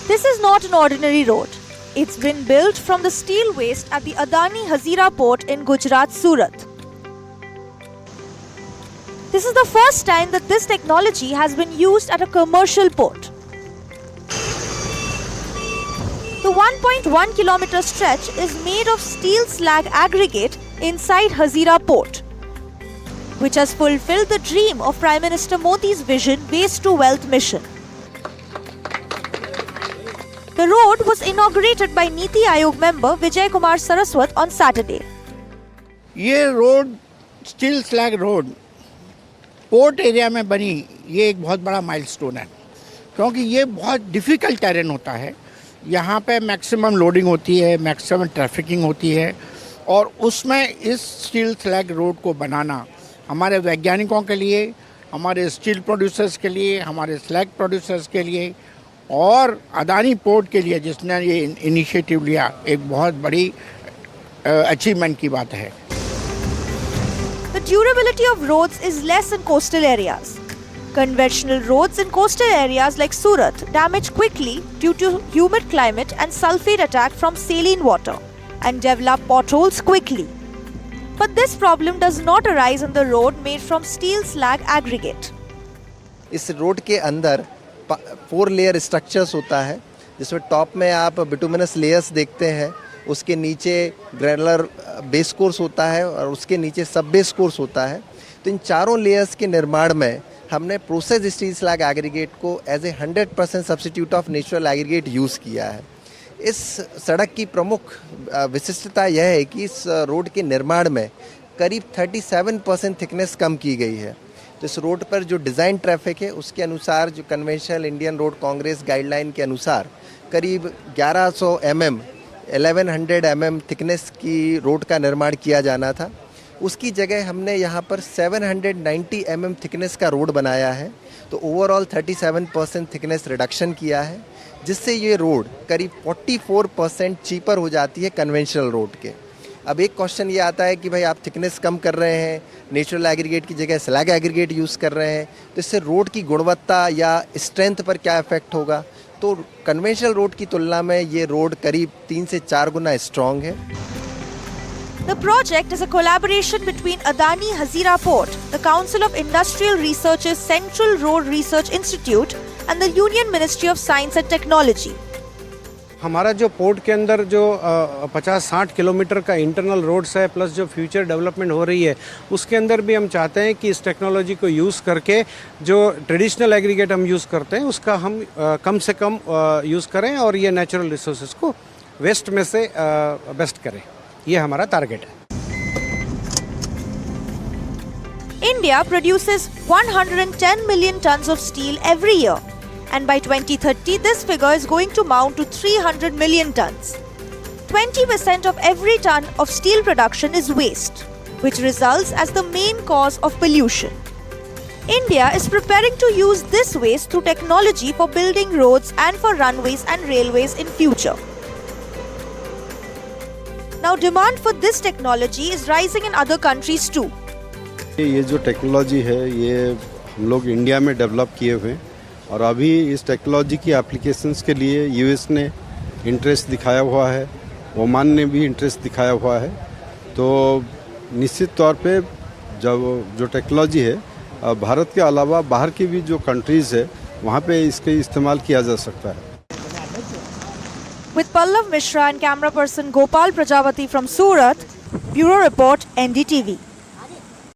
This is not an ordinary road. It's been built from the steel waste at the Adani Hazira port in Gujarat, Surat. This is the first time that this technology has been used at a commercial port. The 1.1 kilometer stretch is made of steel slag aggregate inside Hazira port, which has fulfilled the dream of Prime Minister Modi's vision Waste to Wealth mission. The road was inaugurated by Niti Aayog member Vijay Kumar Saraswat on Saturday. ये road steel slag road port area में बनी, ये एक बहुत बड़ा milestone है, क्योंकि ये बहुत डिफ़िकल्ट टेरेन होता है. यहाँ पे मैक्सिमम लोडिंग होती है, मैक्सिमम ट्रैफिकिंग होती है, और उसमें इस स्टील स्लैग रोड को बनाना हमारे वैज्ञानिकों के लिए, हमारे स्टील प्रोड्यूसर्स के लिए, हमारे स्लैग प्रोड्यूसर्स के लिए और अदानी पोर्ट के लिए, जिसने ये इनिशिएटिव लिया, एक बहुत बड़ी अचीवमेंट की बात है. The durability of roads is less in coastal areas. Conventional roads in coastal areas like Surat damage quickly due to humid climate and sulfate attack from saline water and develop potholes quickly. But this problem does not arise on the road made from steel slag aggregate. इस road के अंदर 4 layer structures होता है, जिसमें top में आप bituminous layers देखते हैं, उसके नीचे ग्रेनुलर बेस कोर्स होता है और उसके नीचे सब बेस कोर्स होता है. तो इन चारों लेयर्स के निर्माण में हमने प्रोसेस स्टील स्लैग एग्रीगेट को as a 100% substitute of natural aggregate use किया है. इस सड़क की प्रमुख विशिष्टता यह है कि इस रोड के निर्माण में करीब 37% थिकनेस कम की गई है. तो इस रोड पर जो डिज़ाइन ट्रैफिक है उसके अनुसार, जो conventional Indian road Congress guideline के अनुसार करीब 1100 mm 1100 mm थिकनेस की रोड का निर्माण किया जाना था. उसकी जगह हमने यहाँ पर 790 mm थिकनेस का रोड बनाया है. तो ओवरऑल 37% थिकनेस रिडक्शन किया है, जिससे ये रोड करीब 44% चीपर हो जाती है कन्वेंशनल रोड के. अब एक क्वेश्चन ये आता है कि भाई आप थिकनेस कम कर रहे हैं, नेचुरल एग्रीगेट की जगह स्लैग एग्रीगेट यूज़ कर रहे हैं, तो इससे रोड की गुणवत्ता या स्ट्रेंथ पर क्या इफेक्ट होगा. तो कन्वेंशनल रोड की तुलना में ये रोड करीब 3 से 4 गुना स्ट्रॉन्ग है. The project is a collaboration between Adani Hazira Port, the Council of Industrial Research's Central Road Research Institute and the Union Ministry of Science and Technology. हमारा जो पोर्ट के अंदर जो 50-60 किलोमीटर का इंटरनल रोड्स है, plus जो future development हो रही है, उसके अंदर भी हम चाहते हैं कि इस टेक्नोलॉजी को यूज़ करके जो ट्रेडिशनल एग्रीगेट हम यूज़ करते हैं उसका हम कम से कम यूज़ करें और ये नेचुरल रिसोर्सेज को वेस्ट में से बेस्ट करें. ये हमारा टारगेट है. India produces 110 million tons of steel every year, and by 2030 this figure is going to mount to 300 million tons. 20% of every ton of steel production is waste, which results as the main cause of pollution. India is preparing to use this waste through technology for building roads and for runways and railways in future. Now demand for this technology is rising in other countries too. ये जो technology है ये हम लोग India में develop किए हुए हैं, और अभी इस टेक्नोलॉजी की एप्लीकेशंस के लिए यूएस ने इंटरेस्ट दिखाया हुआ है, ओमान ने भी इंटरेस्ट दिखाया हुआ है. तो निश्चित तौर पे जब जो टेक्नोलॉजी है भारत के अलावा बाहर की भी जो कंट्रीज़ है वहाँ पे इसके इस्तेमाल किया जा सकता है. With Pallav Mishra and camera person Gopal Prajapati from Surat, Bureau Report NDTV.